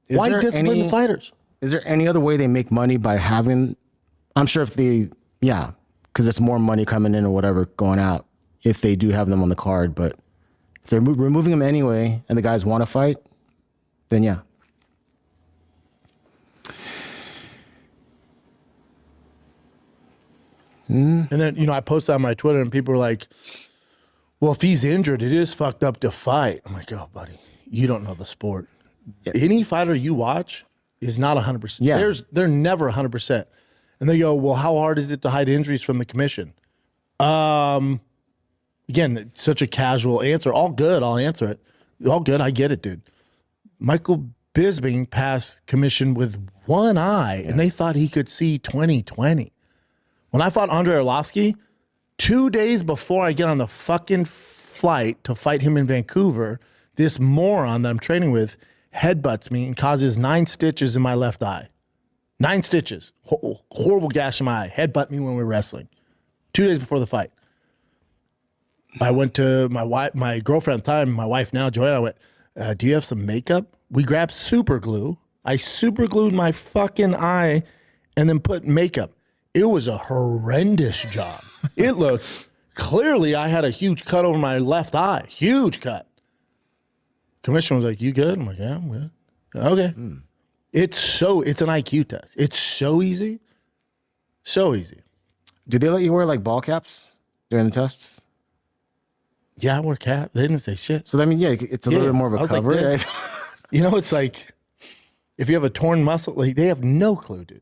Why discipline the fighters? Is there any other way they make money by having? I'm sure if they, because it's more money coming in or whatever going out if they do have them on the card. But if they're removing them anyway and the guys want to fight, then yeah. And then, I posted on my Twitter and people were like, well, if he's injured, it is fucked up to fight. I'm like, oh, buddy, you don't know the sport. Yeah. Any fighter you watch is not 100%. Yeah. They're never 100%. And they go, well, how hard is it to hide injuries from the commission? Again, it's such a casual answer. All good, I'll answer it. All good, I get it, dude. Michael Bisping passed commission with one eye, and they thought he could see 20/20. When I fought Andrei Arlovsky, 2 days before I get on the fucking flight to fight him in Vancouver, this moron that I'm training with headbutts me and causes 9 stitches in my left eye. 9 stitches. Horrible gash in my eye. Headbutt me when we were wrestling. 2 days before the fight. I went to my girlfriend at the time, my wife now, Joanna. I went, do you have some makeup? We grabbed super glue. I super glued my fucking eye and then put makeup. It was a horrendous job. It looked, clearly I had a huge cut over my left eye. Huge cut. Commissioner was like, you good? I'm like, yeah, I'm good. Okay. It's an IQ test. It's so easy. So easy. Did they let you wear like ball caps during the tests? Yeah, I wear cap. They didn't say shit. So I mean, it's a little bit more of a cover. Like it's like if you have a torn muscle, like they have no clue, dude.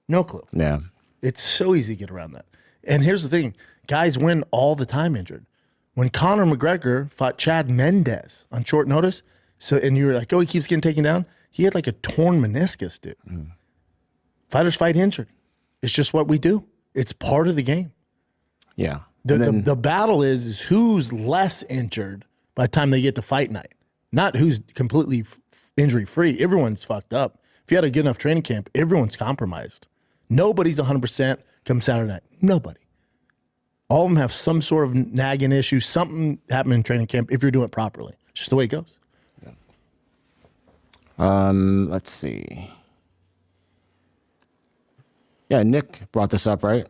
No clue. Yeah. It's so easy to get around that. And here's the thing. Guys win all the time injured. When Conor McGregor fought Chad Mendes on short notice, and you were like, oh, he keeps getting taken down. He had like a torn meniscus, dude. Fighters fight injured. It's just what we do. It's part of the game. Yeah. The battle is who's less injured by the time they get to fight night, not who's completely injury-free. Everyone's fucked up. If you had a good enough training camp, everyone's compromised. Nobody's 100% come Saturday night. Nobody. All of them have some sort of nagging issue, something happened in training camp if you're doing it properly. It's just the way it goes. Yeah. Let's see. Yeah, Nick brought this up, right?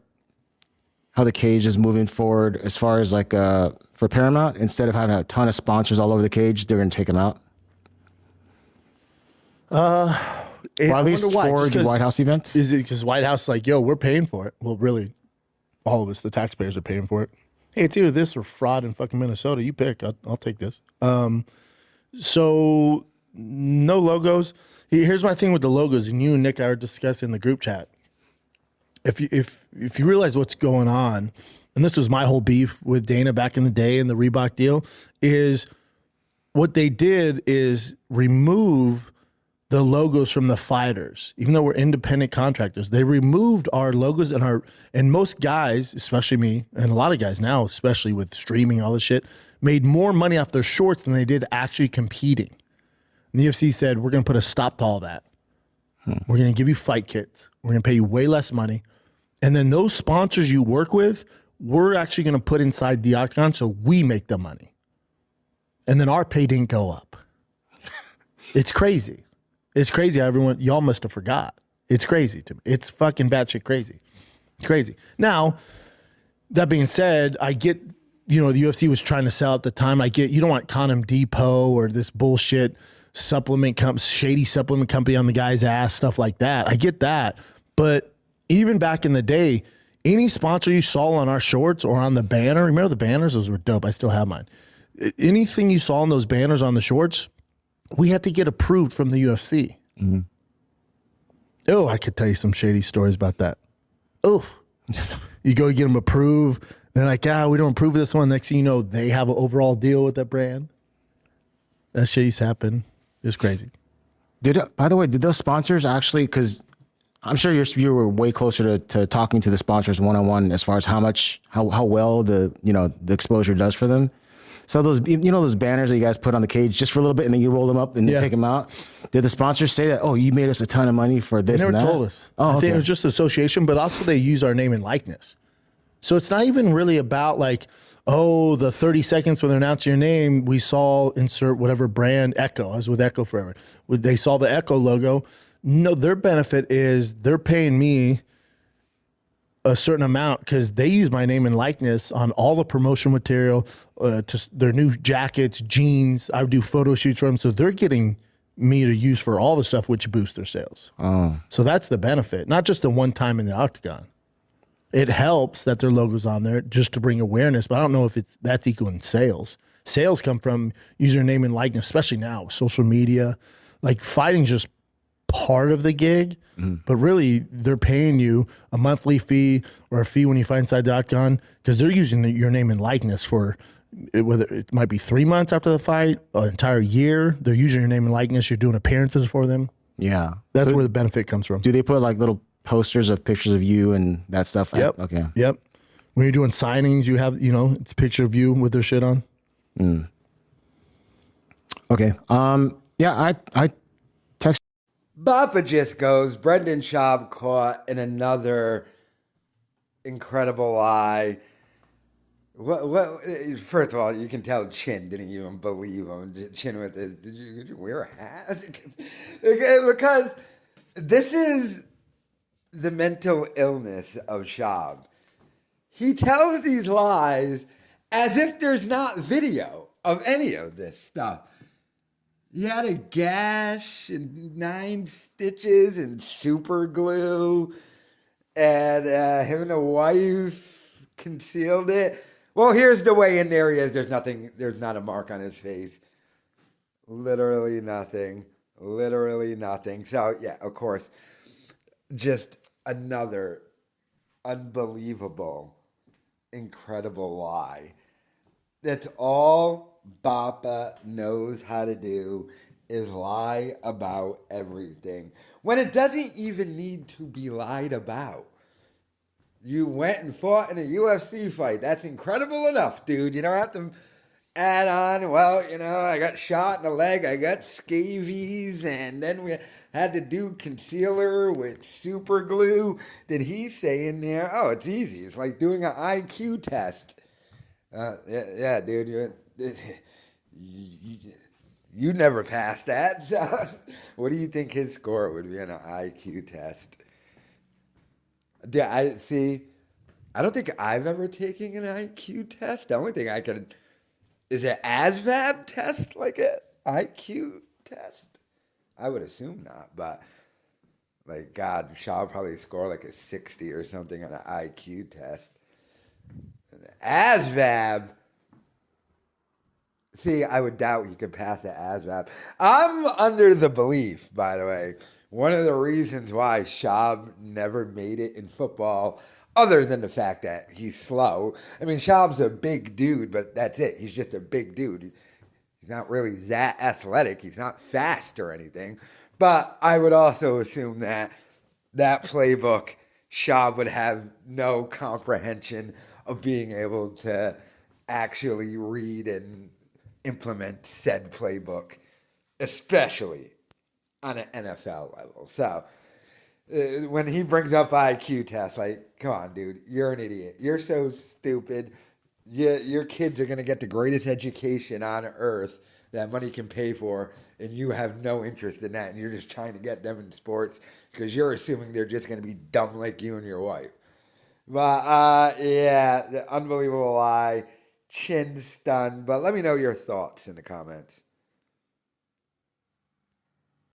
How the cage is moving forward as far as like for Paramount, instead of having a ton of sponsors all over the cage, they're going to take them out. Or at least for the White House event? Is it because White House is like, yo, we're paying for it? Well, really, all of us, the taxpayers, are paying for it. Hey, it's either this or fraud in fucking Minnesota. You pick. I'll take this. So no logos. Here's my thing with the logos, and you and Nick are discussing in the group chat. If you realize what's going on, and this was my whole beef with Dana back in the day in the Reebok deal, is what they did is remove the logos from the fighters. Even though we're independent contractors, they removed our logos and most guys, especially me, and a lot of guys now, especially with streaming, all this shit, made more money off their shorts than they did actually competing. And the UFC said, we're going to put a stop to all that. We're going to give you fight kits. We're going to pay you way less money. And then those sponsors you work with, we're actually going to put inside the octagon so we make the money. And then our pay didn't go up. It's crazy. It's crazy how y'all must have forgot. It's crazy to me. It's fucking batshit crazy. It's crazy. Now, that being said, I get, the UFC was trying to sell at the time. I get, you don't want Condom Depot or this bullshit shady supplement company on the guy's ass, stuff like that. I get that. But even back in the day, any sponsor you saw on our shorts or on the banner, remember the banners? Those were dope. I still have mine. Anything you saw on those banners on the shorts, we had to get approved from the UFC. Mm-hmm. Oh, I could tell you some shady stories about that. Oh, you go get them approved. They're like, we don't approve this one. Next thing you know, they have an overall deal with that brand. That shit used to happen. It's crazy. By the way, did those sponsors actually, because I'm sure you were way closer to talking to the sponsors one-on-one as far as how well the exposure does for them. So those banners that you guys put on the cage just for a little bit and then you roll them up and then take them out. Did the sponsors say that, you made us a ton of money for this and that? They never told us. I think it was just association, but also they use our name and likeness. So it's not even really about like, oh, the 30 seconds when they're announcing your name, we saw insert whatever brand Echo. I was with Echo forever. They saw the Echo logo. No, their benefit is they're paying me a certain amount because they use my name and likeness on all the promotion material, to their new jackets, jeans. I do photo shoots for them. So they're getting me to use for all the stuff, which boosts their sales. Oh, So that's the benefit, not just the one time in the octagon. It helps that their logo's on there just to bring awareness, but I don't know if that's equaling sales. Sales come from username and likeness, especially now with social media. Like fighting's just part of the gig, but really they're paying you a monthly fee or a fee when you fight inside the octagon because they're using your name and likeness for whether it might be 3 months after the fight, an entire year. They're using your name and likeness. You're doing appearances for them. yeah. That's where the benefit comes from. Do they put like little posters of pictures of you and that stuff? Yep. Okay. Yep. When you're doing signings, you have, it's a picture of you with their shit on. Okay. Yeah, I text. Bappa just goes, Brendan Schaub caught in another incredible lie. What? First of all, you can tell Chin didn't even believe him. Chin with this, did you wear a hat? Because this is the mental illness of Schaub. He tells these lies as if there's not video of any of this stuff. He had a gash and 9 stitches and super glue, and him and the wife concealed it. Well, here's the way in there he is. There's not a mark on his face. Literally nothing. Literally nothing. So, yeah, of course, just another unbelievable, incredible lie. That's all Bappa knows how to do is lie about everything when it doesn't even need to be lied about. You went and fought in a UFC fight. That's incredible enough, dude. You don't have to add on, well, I got shot in the leg, I got scabies, and then we had to do concealer with super glue. Did he say in there, oh, it's easy. It's like doing an IQ test. Yeah, dude, you never passed that. So what do you think his score would be on an IQ test? Yeah, I don't think I've ever taken an IQ test. The only thing I can is an ASVAB test like an IQ test. I would assume not, but like God, Shaw would probably score like a 60 or something on an IQ test. ASVAB. See, I would doubt you could pass the ASVAB. I'm under the belief, by the way, one of the reasons why Schaub never made it in football, other than the fact that he's slow. I mean, Schaub's a big dude, but that's it. He's just a big dude. He's not really that athletic. He's not fast or anything. But I would also assume that playbook, Schaub would have no comprehension of being able to actually read and implement said playbook, especially on an NFL level. So when he brings up IQ tests, like, come on, dude, you're an idiot. You're so stupid. Your kids are going to get the greatest education on earth that money can pay for, and you have no interest in that, and you're just trying to get them in sports because you're assuming they're just going to be dumb like you and your wife. But, yeah, the unbelievable lie. Chin stunned. But let me know your thoughts in the comments.